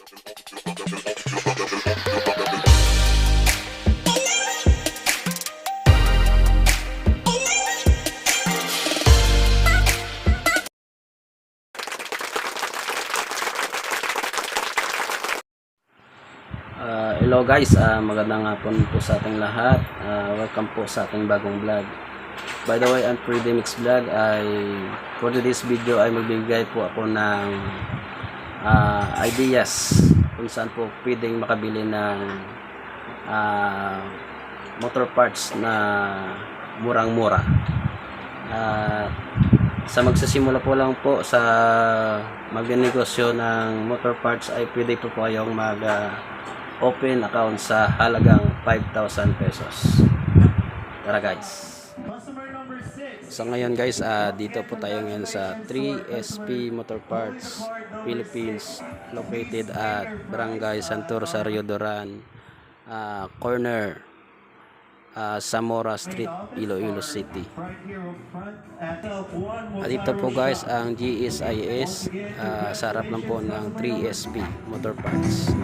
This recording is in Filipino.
Hello guys, magandang hapon po sa ating lahat. Welcome po sa ating bagong vlog. By the way, ang 3D Mix Vlog ay for this video ay magbigay po ako ng ideas kung saan po pwedeng makabili ng motor parts na murang-mura. Sa magsisimula po lang po sa magnegosyo ng motor parts ay pwede po kayong open account sa halagang 5,000 pesos. Tara guys. So ngayon guys, dito po tayo ngayon sa 3SP Motor Parts Philippines, located at Barangay Santo Rosario Duran, corner Zamora Street, Iloilo City. Dito po guys ang GSIS, sa harap lang po ng 3SP Motor Parts.